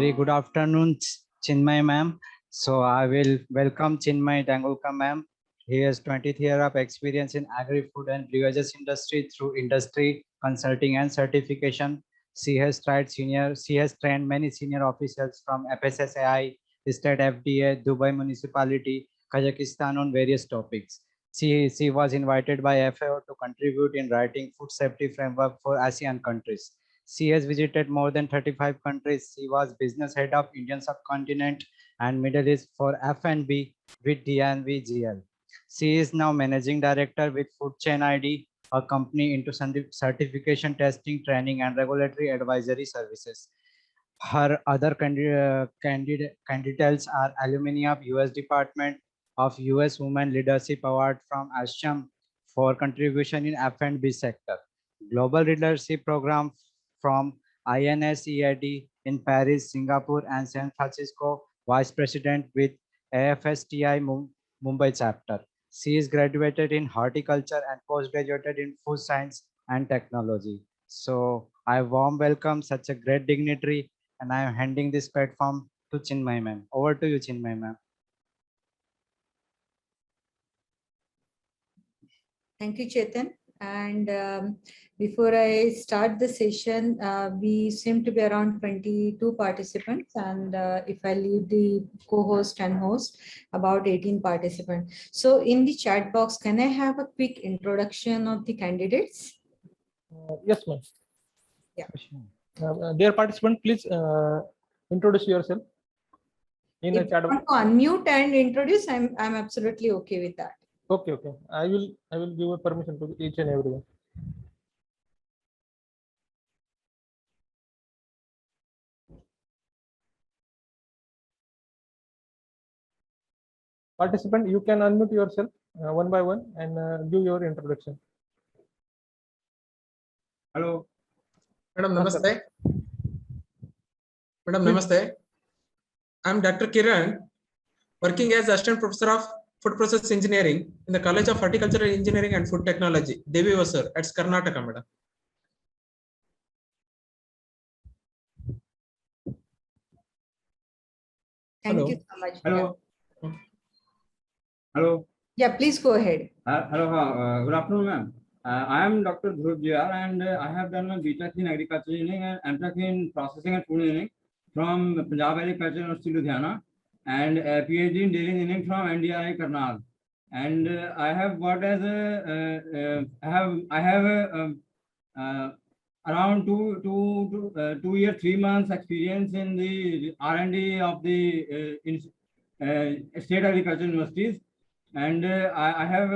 Very good afternoon, Chinmay ma'am. So I will welcome Chinmay Tangulkar ma'am. He has 20th year of experience in agri-food and beverages industry through industry consulting and certification. She has trained many senior officials from FSSAI, State FDA, Dubai Municipality, Kazakhstan on various topics. She was invited by FAO to contribute in writing food safety framework for ASEAN countries. She has visited more than 35 countries. She was business head of Indian subcontinent and Middle East for F&B with DNVGL. She is now managing director with Food Chain ID, a company into certification testing, training, and regulatory advisory services. Her other candidates are alumni of US Department of US Women Leadership Award from ASHAM for contribution in F&B sector. Global Leadership Program from INSEAD in Paris, Singapore, and San Francisco, Vice President with AFSTI Mumbai chapter. She is graduated in horticulture and postgraduated in food science and technology. So I warm welcome such a great dignitary, and I am handing this platform to Chinmay ma'am. Over to you, Chinmay ma'am. Thank you, Chetan. And before I start the session, we seem to be around 22 participants. And if I leave the co-host and host, about 18 participants. So in the chat box, can I have a quick introduction of the candidates? Yes, ma'am. Yeah. Dear participant, please introduce yourself in the chat box. Unmute and introduce. I'm absolutely okay with that. Okay. I will give a permission to each and everyone. Participant, you can unmute yourself one by one and give your introduction. Hello. Madam, namaste. Madam, namaste. I'm Dr. Kiran, working as Assistant Professor of Food Process Engineering in the College of Horticultural Engineering and Food Technology, Devi Vasar at Karnataka, madam. Thank you so much. Hello. Hello. Yeah, please go ahead. Hello. Good afternoon, ma'am. I am Dr. Dhruv Jr. and I have done my BTech in Agriculture Engineering and MTech in Processing and Food Engineering from Punjab Agriculture University, Ludhiana, and a PhD in Dairy Engineering from NDRI Karnal. And I have worked as around 2 years, 3 months experience in the R&D of the state agriculture universities. And I have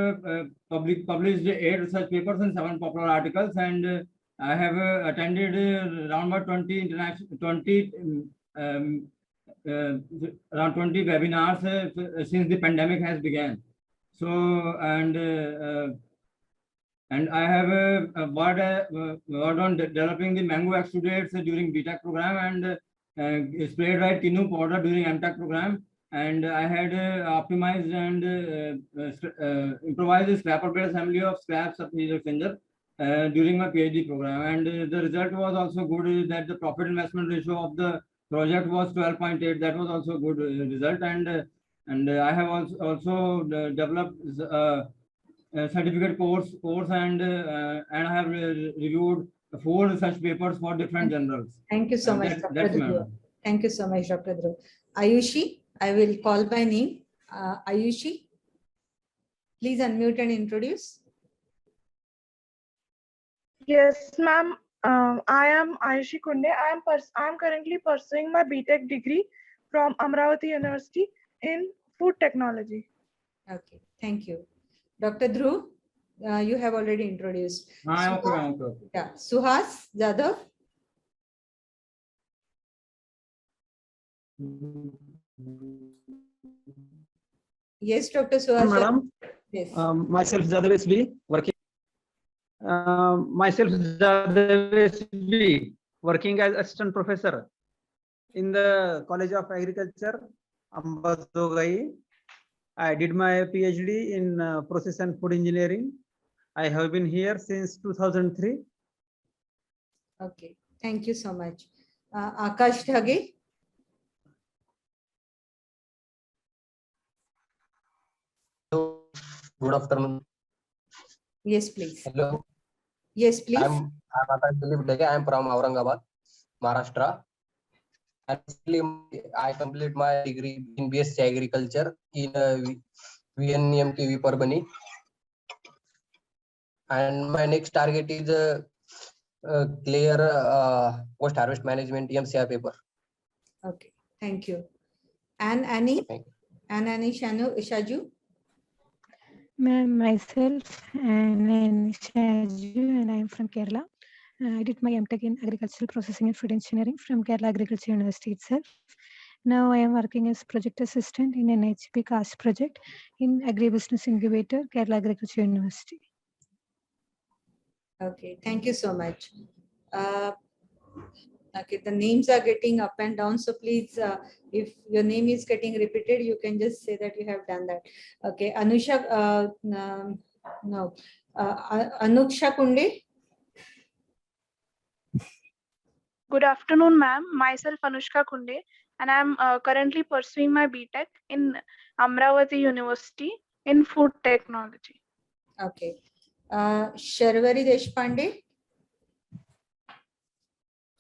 published 8 research papers and 7 popular articles, and I have attended around 20 webinars since the pandemic has begun. So and I have worked on developing the mango exudates during BTech program and spray dried quinoa powder during MTech program. And I had optimized and improvised the scrapper bed assembly of scraps of the finger during my PhD program. And the result was also good, that the profit investment ratio of the project was 12.8. That was also a good result. And I have also developed a certificate course and I have reviewed 4 research papers for different journals. Thank you so much, Dr. Dhruv. Thank you so much, Dr. Dhruv. Ayushi, I will call by name. Ayushi, please unmute and introduce. Yes, ma'am. I am Ayushi Kunde. I am currently pursuing my BTech degree from Amravati University in food technology. Okay, thank you. Dr. Dhruv, you have already introduced. Okay. Yeah, Suhas Jadhav. Yes, Dr. Suhas. Madam, yes. Myself Jadhav SB, working as assistant professor in the College of Agriculture, Ambazogai. I did my PhD in process and food engineering. I have been here since 2003. Okay, thank you so much. Akash Dhage. Good afternoon. Yes, please. Hello. Yes, please. I'm Akash Dilip Dege. I'm from Aurangabad, Maharashtra. And recently I complete my degree in BSc Agriculture in VNMKV Parbani. And my next target is clear post harvest management MCI paper. Okay, thank you. And Annie? Thank you. And Annie Shaju? Ma'am, myself and Shaju, and I am from Kerala. I did my MTech in Agricultural Processing and Food Engineering from Kerala Agriculture University itself. Now I am working as project assistant in NHP CAST project in Agribusiness Incubator, Kerala Agriculture University. Okay, thank you so much. Okay, the names are getting up and down, so please, if your name is getting repeated, you can just say that you have done that. Okay, Anuksha Kunde. Good afternoon, ma'am. Myself Anushka Kunde, and I'm currently pursuing my BTech in Amravati University in Food Technology. Okay, Sharvari Deshpande.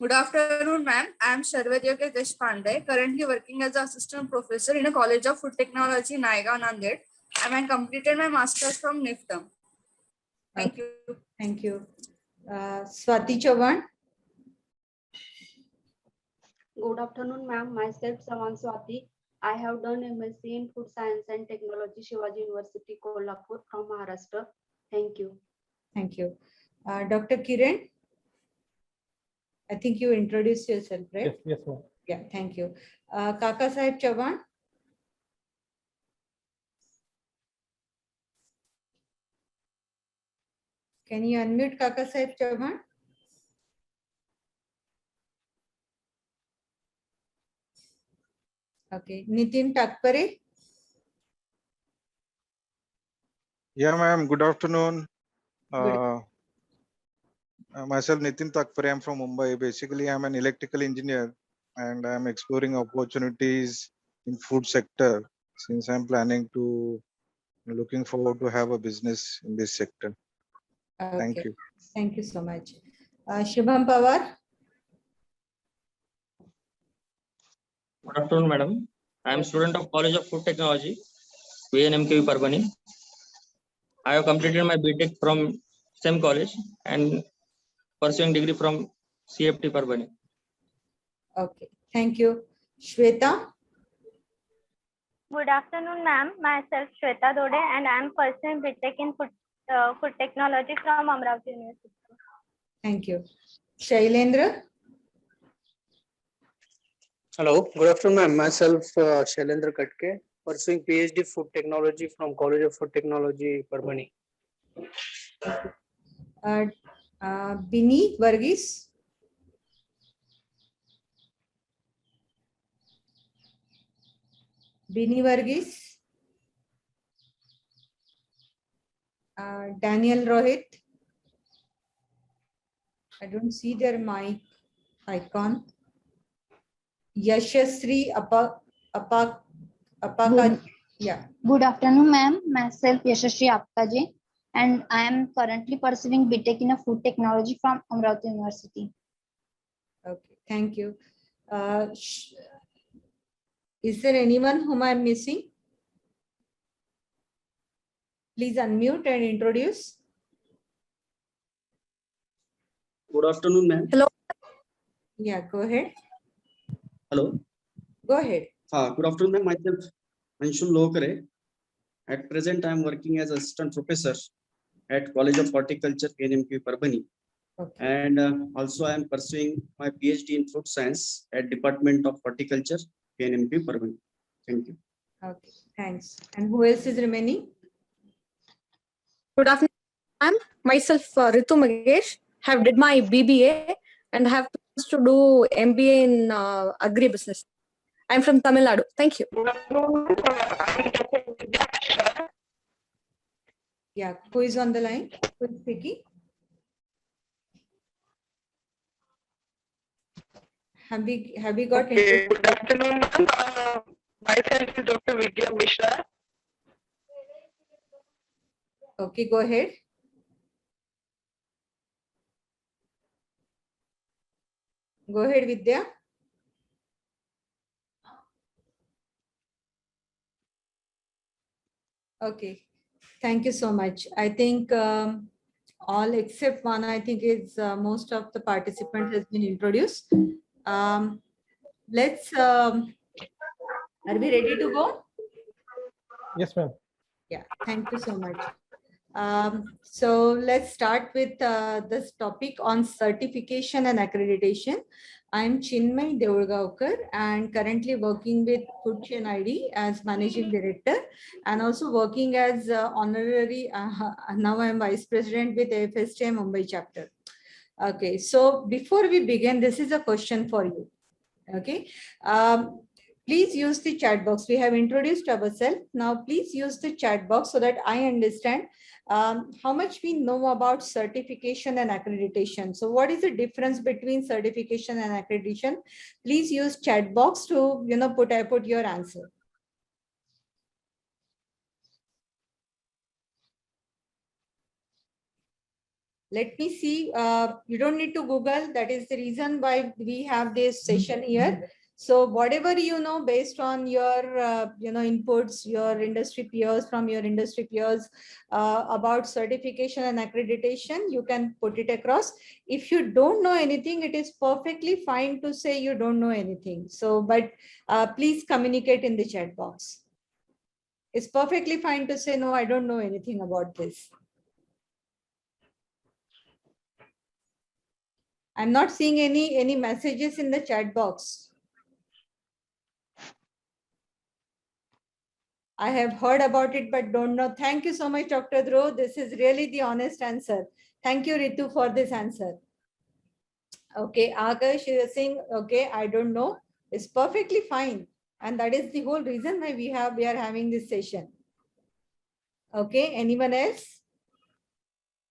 Good afternoon, ma'am. I am Sharvari Deshpande, currently working as an assistant professor in a College of Food Technology, Naigaon, Nanded. And I completed my master's from NIFTM. Thank you. Thank you. Swati Chauhan. Good afternoon, ma'am. Myself, Saman Swati. I have done MSc in Food Science and Technology, Shivaji University, Kolhapur from Maharashtra. Thank you. Thank you. Dr. Kiran. I think you introduced yourself, right? Yes, ma'am. Yeah, thank you. Kaka Sahib Chauhan. Can you unmute Kaka Sahib Chauhan? Okay, Nitin Takpare. Yeah, ma'am. Good afternoon. Good. Myself, Nitin Takpare. I'm from Mumbai. Basically, I'm an electrical engineer and I'm exploring opportunities in food sector since I'm planning to looking forward to have a business in this sector. Okay. Thank you. Thank you so much. Shubham Pawar. Good afternoon, madam. I am a student of College of Food Technology, VNMKV Parbani. I have completed my BTech from same college and pursuing degree from CFT Parbani. Okay, thank you. Shweta. Good afternoon, ma'am. Myself Shweta Dode, and I am pursuing BTech in food technology from Amravati University. Thank you. Shailendra. Hello, good afternoon, ma'am. Myself, Shailendra Katke, pursuing PhD Food Technology from College of Food Technology, Parbani. Bini Varghese. Bini Varghese. Daniel Rohit. I don't see their mic icon. Yashasri Apaka. Yeah. Good afternoon, ma'am. Myself Yashasri Apkaji, and I am currently pursuing BTech in Food Technology from Amravati University. Okay, thank you. Is there anyone whom I am missing? Please unmute and introduce. Good afternoon, ma'am. Hello. Yeah, go ahead. Hello. Go ahead. Good afternoon, ma'am. Myself Anshul Lokare. At present, I am working as assistant professor at College of Horticulture, VNMKV Parbani. Okay. And also I am pursuing my PhD in Food Science at Department of Horticulture, VNMKV Parbani. Thank you. Okay, thanks. And who else is remaining? Good afternoon, ma'am. Myself Ritu Magesh, have did my BBA and have plans to do MBA in agribusiness. I'm from Tamil Nadu. Thank you. Yeah, who is on the line? Who is speaking? Have we got Okay, good afternoon. Myself is Dr. Vidya Mishra. Okay, go ahead. Go ahead, Vidya. Okay, thank you so much. I think all except one, I think is most of the participants has been introduced. Let's, are we ready to go? Yes, ma'am. Yeah, thank you so much. So let's start with this topic on certification and accreditation. I'm Chinmay Deolgaonkar and currently working with Food Chain ID as Managing Director and also working as honorary, now I'm Vice President with AFSTI Mumbai chapter. Okay, so before we begin, this is a question for you. Okay, please use the chat box. We have introduced ourselves. Now, please use the chat box so that I understand how much we know about certification and accreditation. So what is the difference between certification and accreditation? Please use chat box to, put your answer. Let me see. You don't need to Google. That is the reason why we have this session here. So whatever you know based on your inputs, your industry peers from your industry peers about certification and accreditation, you can put it across. If you don't know anything, it is perfectly fine to say you don't know anything. So, but please communicate in the chat box. It's perfectly fine to say, no, I don't know anything about this. I'm not seeing any messages in the chat box. I have heard about it, but don't know. Thank you so much, Dr. Dhruv. This is really the honest answer. Thank you, Ritu, for this answer. Okay, Akash is saying, okay, I don't know. It's perfectly fine. And that is the whole reason why we are having this session. Okay, anyone else?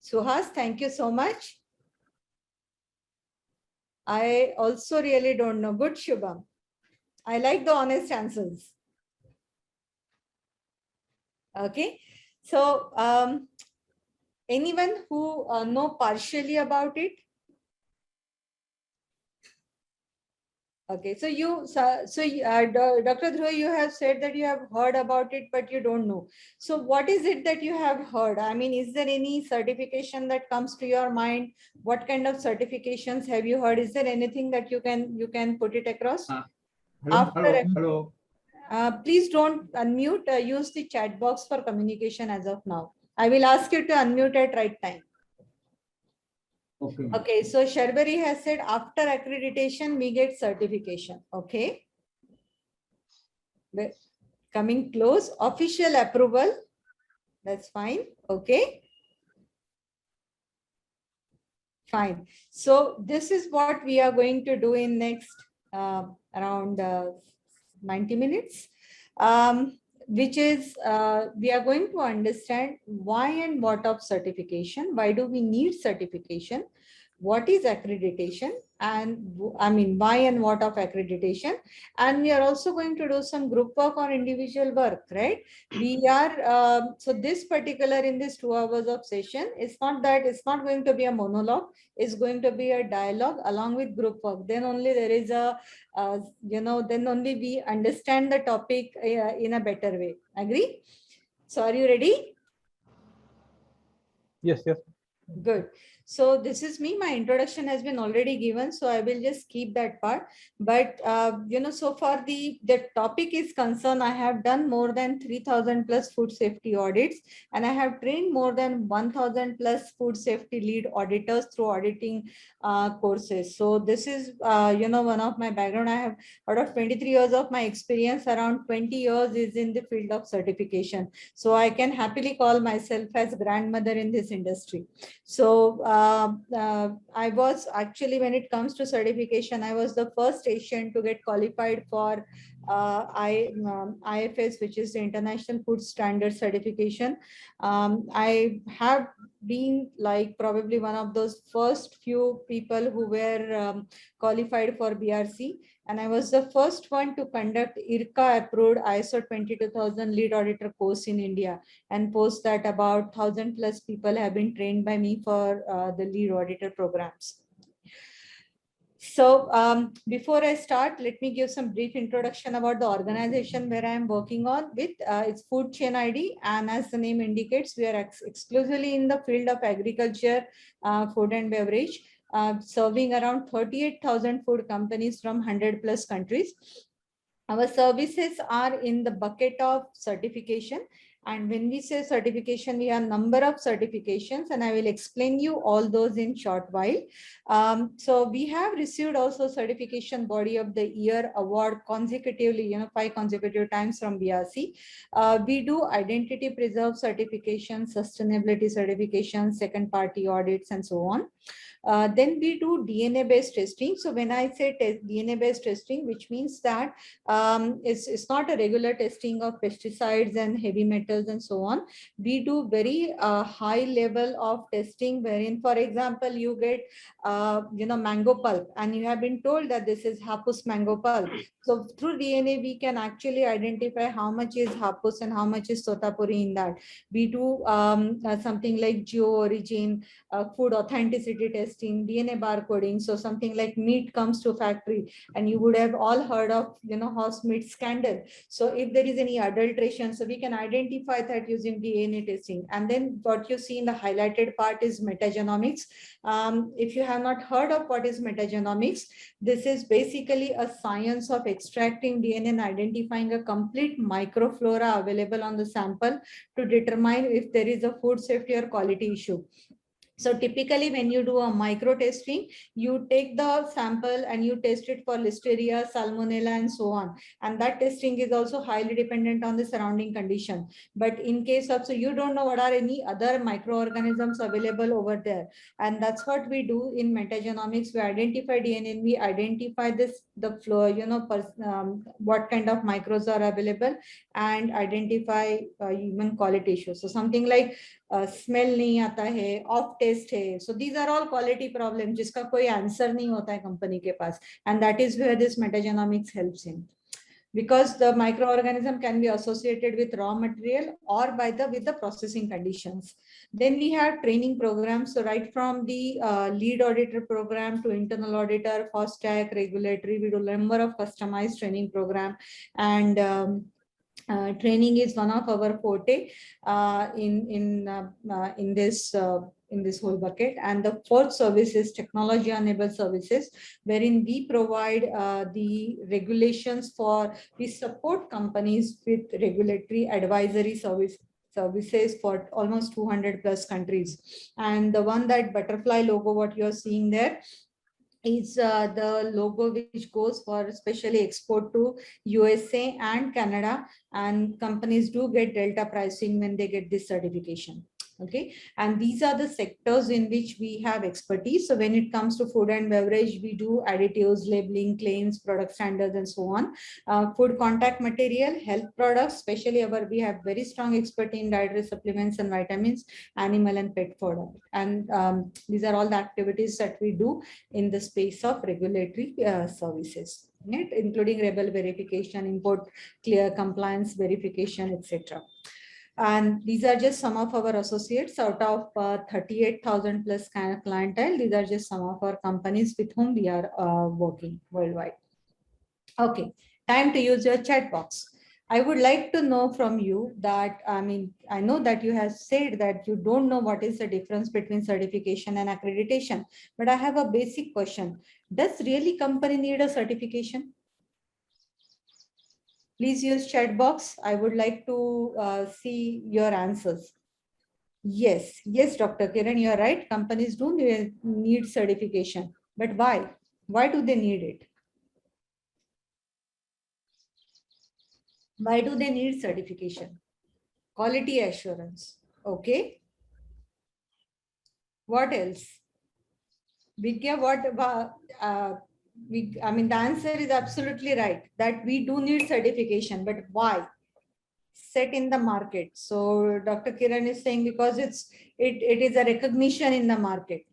Suhas, thank you so much. I also really don't know. Good, Shubham. I like the honest answers. Okay, so anyone who know partially about it? Okay, so Dr. Dhruv, you have said that you have heard about it, but you don't know. So what is it that you have heard? I mean, is there any certification that comes to your mind? What kind of certifications have you heard? Is there anything that you can put it across? Hello. Please don't unmute. Use the chat box for communication as of now. I will ask you to unmute at right time. Okay. Okay, so Sharbari has said after accreditation, we get certification. Okay. We're coming close. Official approval. That's fine. Okay. Fine. So this is what we are going to do in next around 90 minutes. Which is we are going to understand why and what of certification. Why do we need certification? What is accreditation, and I mean why and what of accreditation, and we are also going to do some group work or individual work, right? We are so this particular in this 2 hours of session, it's not going to be a monologue, it's going to be a dialogue along with group work. Then only there is a then only we understand the topic in a better way. Agree? So are you ready? Yes, yes. Good. So this is me. My introduction has been already given, so I will just keep that part. But so far the topic is concerned, I have done more than 3,000 plus food safety audits, and I have trained more than 1,000 plus food safety lead auditors through auditing courses. So this is one of my background. I have out of 23 years of my experience, around 20 years is in the field of certification. So I can happily call myself as grandmother in this industry. So I I was actually, when it comes to certification, I was the first Asian to get qualified for IFS, which is the International Food Standard Certification. I have been like probably one of those first few people who were qualified for BRC. And I was the first one to conduct IRCA approved ISO 22000 lead auditor course in India. And post that, about 1,000 plus people have been trained by me for the lead auditor programs. So before I start, let me give some brief introduction about the organization where I am working on with. It's Food Chain ID, and as the name indicates, we are exclusively in the field of agriculture, food and beverage, serving around 38,000 food companies from 100 plus countries. Our services are in the bucket of certification. And when we say certification, we have number of certifications, and I will explain you all those in short while. So we have received also certification body of the year award consecutively, 5 consecutive times from BRC. We do identity preserve certification, sustainability certification, second party audits, and so on. Then we do DNA-based testing. So when I say DNA-based testing, which means that it's not a regular testing of pesticides and heavy metals and so on. We do very high level of testing, wherein, for example, you get mango pulp, and you have been told that this is Hapus mango pulp. So through DNA, we can actually identify how much is Hapus and how much is Totapuri in that. We do something like geo-origin, food authenticity testing, DNA barcoding. So something like meat comes to factory, and you would have all heard of horse meat scandal. So if there is any adulteration, so we can identify that using DNA testing. And then what you see in the highlighted part is metagenomics. If you have not heard of what is metagenomics, this is basically a science of extracting DNA and identifying a complete microflora available on the sample to determine if there is a food safety or quality issue. So typically when you do a micro testing, you take the sample and you test it for Listeria, Salmonella, and so on. And that testing is also highly dependent on the surrounding condition. But in case of, so you don't know what are any other microorganisms available over there. And that's what we do in metagenomics. We identify DNA and we identify the flow, what kind of microbes are available, and identify human quality issues. So something like smell नहीं आता है, of test है. So these are all quality problems जिसका कोई answer नहीं होता है company के पास, and that is where this metagenomics helps in, because the microorganism can be associated with raw material or with the processing conditions. Then we have training programs. So right from the lead auditor program to internal auditor, FOSTAC, regulatory, we do a number of customized training program, and training is one of our forte in this whole bucket. And the fourth service is technology enabled services, wherein we provide the regulations we support companies with regulatory advisory services for almost 200 plus countries. And the one, that butterfly logo, what you're seeing there, is the logo which goes for especially export to USA and Canada, and companies do get delta pricing when they get this certification. Okay, and these are the sectors in which we have expertise. So when it comes to food and beverage, we do additives, labeling, claims, product standards, and so on. Food contact material, health products, especially we have very strong expertise in dietary supplements and vitamins, animal and pet food. And these are all the activities that we do in the space of regulatory services, right? Including rebel verification, import clear compliance verification, etc. And these are just some of our associates out of 38,000 plus clientele. These are just some of our companies with whom we are working worldwide. Okay, time to use your chat box. I would like to know from you that, I know that you have said that you don't know what is the difference between certification and accreditation, but I have a basic question. Does really company need a certification? Please use chat box. I would like to see your answers. Yes, Dr. Kiran, you're right. Companies do need certification, but why? Why do they need it? Why do they need certification? Quality assurance. Okay. What else? Vidya, I mean, the answer is absolutely right that we do need certification, but why? Set in the market. So Dr. Kiran is saying because it is a recognition in the market.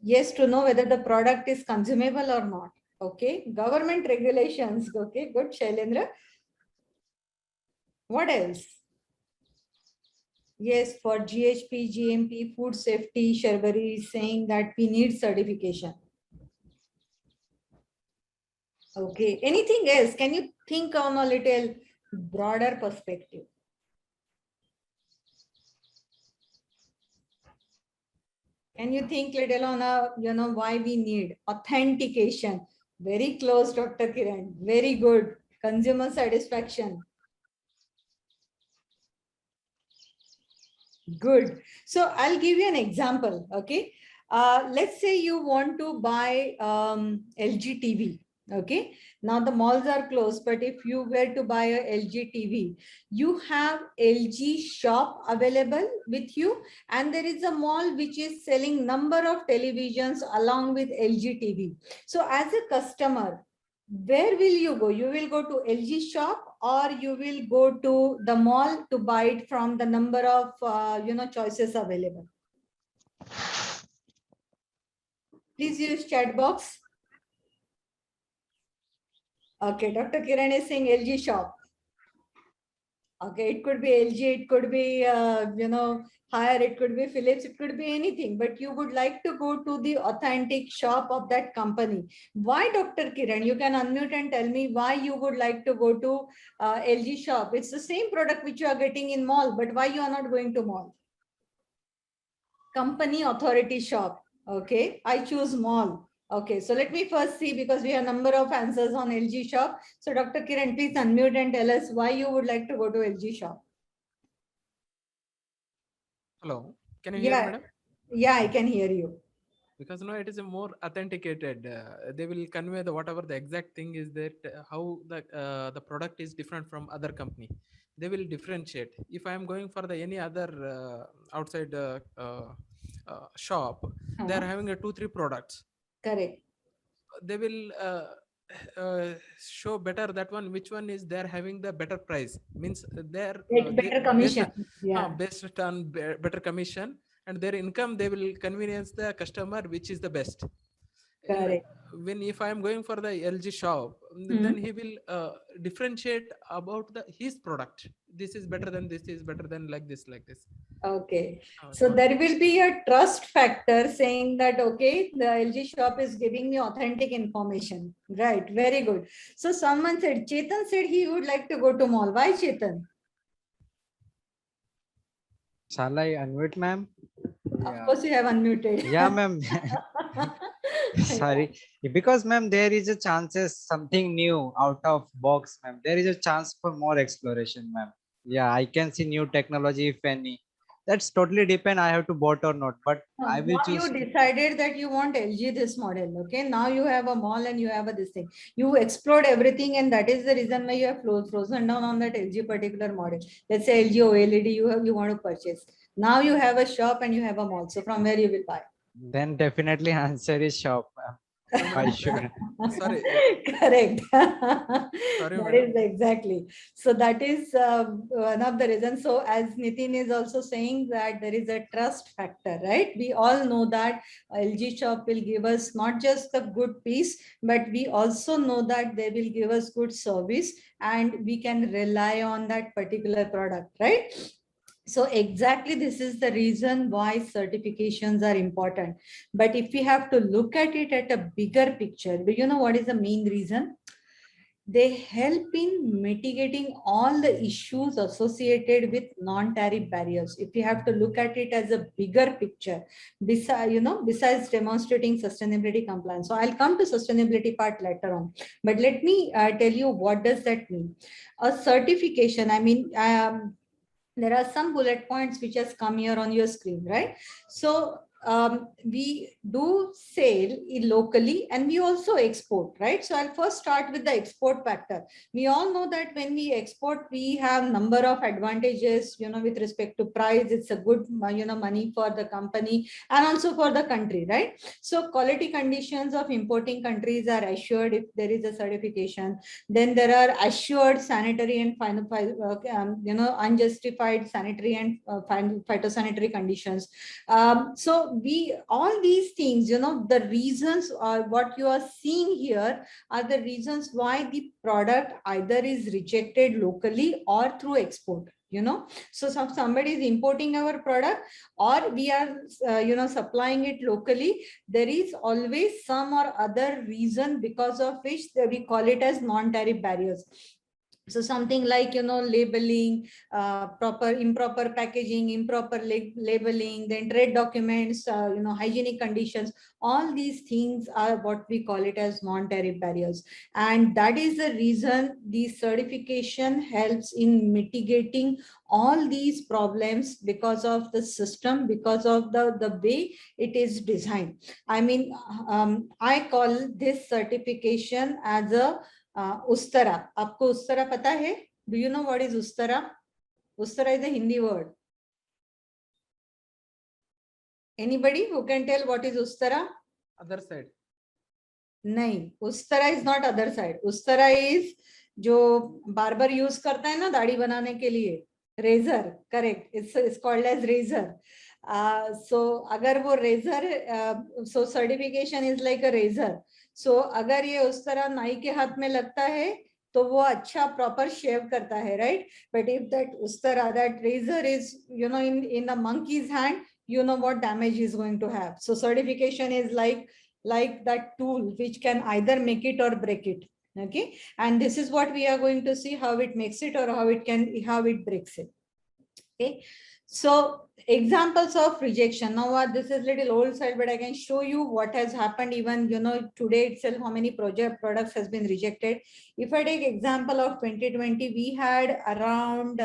Yes, to know whether the product is consumable or not. Okay, government regulations. Okay, good, Shailendra. What else? Yes, for GHP, GMP, food safety, Sharvari is saying that we need certification. Okay, anything else? Can you think on a little broader perspective? Can you think little on a, why we need authentication? Very close, Dr. Kiran. Very good. Consumer satisfaction. Good. So I'll give you an example. Okay. Let's say you want to buy LG TV. Okay. Now the malls are closed, but if you were to buy a LG TV, you have LG shop available with you, and there is a mall which is selling number of televisions along with LG TV. So as a customer, where will you go? You will go to LG shop, or you will go to the mall to buy it from the number of choices available. Please use chat box. Okay, Dr. Kiran is saying LG shop. Okay, it could be LG, it could be Haier, it could be Philips, it could be anything, but you would like to go to the authentic shop of that company. Why, Dr. Kiran? You can unmute and tell me why you would like to go to LG shop. It's the same product which you are getting in mall, but why you are not going to mall? Company authority shop. Okay, I choose mall. Okay, so let me first see, because we have a number of answers on LG shop. So Dr. Kiran, please unmute and tell us why you would like to go to LG shop. Hello, can you hear me, madam? Yeah, I can hear you. Because no, it is a more authenticated. They will convey the whatever the exact thing is that how the product is different from other company. They will differentiate. If I am going for the any other outside shop, they are having a 2-3 products. Correct. They will show better that one, which one is they're having the better price, means they're better commission. Based on better commission and their income, they will convenience the customer which is the best. Correct. When if I am going for the LG shop, then he will differentiate about his product. This is better than this, is better than like this. Okay, so there will be a trust factor saying that, okay, the LG shop is giving me authentic information. Right, very good. So someone said, Chetan said he would like to go to mall. Why, Chetan? Shall I unmute, ma'am? Of course you have unmuted. Yeah, ma'am. Sorry, because ma'am, there is a chances something new out of box, ma'am. There is a chance for more exploration, ma'am. Yeah, I can see new technology, if any. That's totally depend. I have to bought or not, but I will choose. You decided that you want LG this model. Okay, now you have a mall and you have this thing. You explored everything, and that is the reason why you have frozen down on that LG particular model. Let's say LG OLED you want to purchase. Now you have a shop and you have a mall. So from where you will buy? Then definitely answer is shop. Why should? Sorry. Correct. Sorry, that is exactly. So that is one of the reasons. So as Nitin is also saying that there is a trust factor, right? We all know that LG shop will give us not just a good piece, but we also know that they will give us good service and we can rely on that particular product, right? So exactly this is the reason why certifications are important. But if we have to look at it at a bigger picture, do you know what is the main reason? They help in mitigating all the issues associated with non-tariff barriers. If you have to look at it as a bigger picture, besides demonstrating sustainability compliance. So I'll come to sustainability part later on, but let me tell you what does that mean. A certification, I mean, there are some bullet points which has come here on your screen, right? So we do sell locally and we also export, right? So I'll first start with the export factor. We all know that when we export, we have number of advantages, with respect to price. It's a good, money for the company and also for the country, right? So quality conditions of importing countries are assured if there is a certification. Then there are assured sanitary and unjustified sanitary and phytosanitary conditions. So all these things, the reasons what you are seeing here are the reasons why the product either is rejected locally or through export. So somebody is importing our product or we are supplying it locally, there is always some or other reason because of which we call it as non-tariff barriers. So something like, labeling, improper packaging, improper labeling, then trade documents, hygienic conditions, all these things are what we call it as non-tariff barriers. And that is the reason the certification helps in mitigating all these problems because of the system, because of the way it is designed. I mean, I call this certification as a Ustara. आपको Ustara पता है? Do you know what is Ustara? Ustara is a Hindi word. Anybody who can tell what is Ustara? Other side. नहीं, Ustara is not other side. Ustara is जो barber use करता है ना दाढ़ी बनाने के लिए, razor, correct. It's called as razor. So अगर वो razor, so certification is like a razor. So अगर ये उस तरह नाई के हाथ में लगता है तो वो अच्छा proper shave करता है, right? But if that उस तरह that razor is in a monkey's hand, what damage is going to have. So certification is like that tool which can either make it or break it. Okay, and this is what we are going to see, how it makes it or how it breaks it. Okay, so examples of rejection. Now this is little old side, but I can show you what has happened even today itself, how many products has been rejected. If I take example of 2020, we had around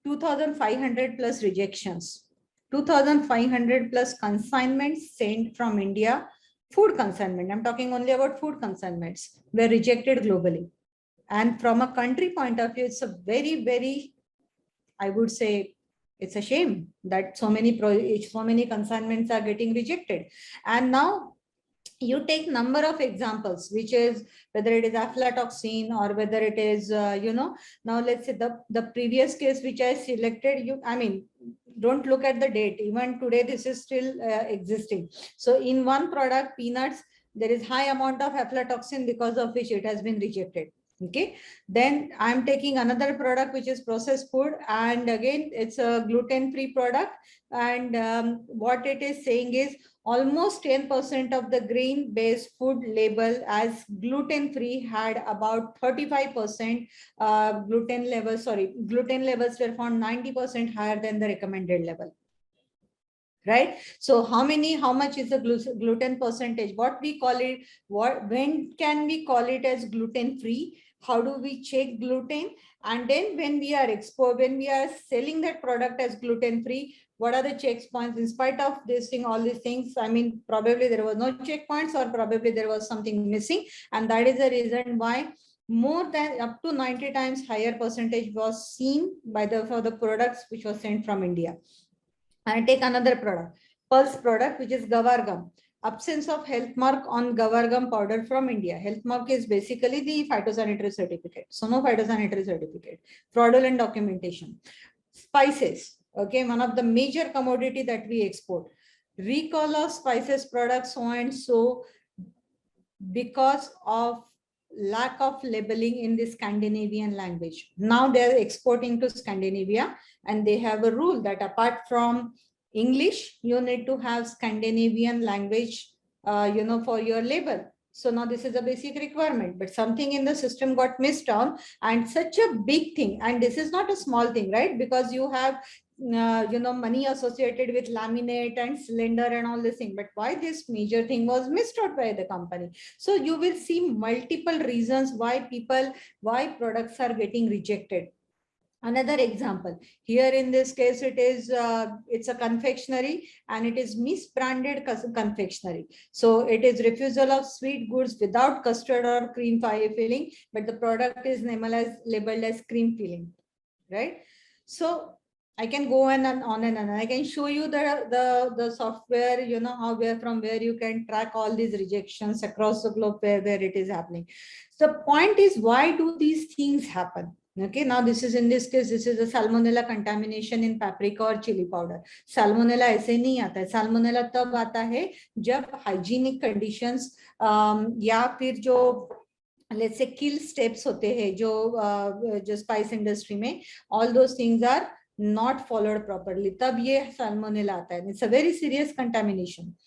2,500 plus rejections, 2,500 plus consignments sent from India. Food consignment, I'm talking only about food consignments, were rejected globally. And from a country point of view, it's a very, very, I would say, it's a shame that so many consignments are getting rejected. And now you take number of examples, which is whether it is aflatoxin or whether it is, now let's say the previous case which I selected, don't look at the date. Even today, this is still existing. So in one product, peanuts, there is high amount of aflatoxin because of which it has been rejected. Okay, then I'm taking another product which is processed food, and again it's a gluten-free product, and what it is saying is almost 10% of the grain-based food label as gluten-free had about 35% gluten levels were found 90% higher than the recommended level. Right? So how much is the gluten percentage? What we call it, when can we call it as gluten-free? How do we check gluten? And then when we are selling that product as gluten-free, what are the checkpoints? In spite of this thing, all these things, probably there was no checkpoints or probably there was something missing. And that is the reason why more than up to 90 times higher percentage was seen for the products which was sent from India. I take another product, Pulse product, which is Gavar gum. Absence of health mark on Gavar gum powder from India. Health mark is basically the phytosanitary certificate. So no phytosanitary certificate. Fraudulent documentation. Spices. Okay, one of the major commodity that we export. Recall of spices products, so and so, because of lack of labeling in the Scandinavian language. Now they are exporting to Scandinavia, and they have a rule that apart from English, you need to have Scandinavian language, for your label. So now this is a basic requirement, but something in the system got missed on, and such a big thing. And this is not a small thing, right? Because you have money associated with laminate and cylinder and all this thing, but why this major thing was missed out by the company? So you will see multiple reasons why products are getting rejected. Another example, here in this case, it is it's a confectionery and it is misbranded confectionery. So it is refusal of sweet goods without custard or cream filling, but the product is labeled as cream filling, right? So I can go on and on and on. I can show you the software, you know, from where you can track all these rejections across the globe where it is happening. So the point is, why do these things happen? Okay, now this is, in this case, this is a salmonella contamination in paprika or chili powder. Salmonella ऐसे नहीं आता है. Salmonella तब आता है जब hygienic conditions या फिर जो let's say kill steps होते हैं जो spice industry में, all those things are not followed properly. तब ये salmonella आता है. It's a very serious contamination.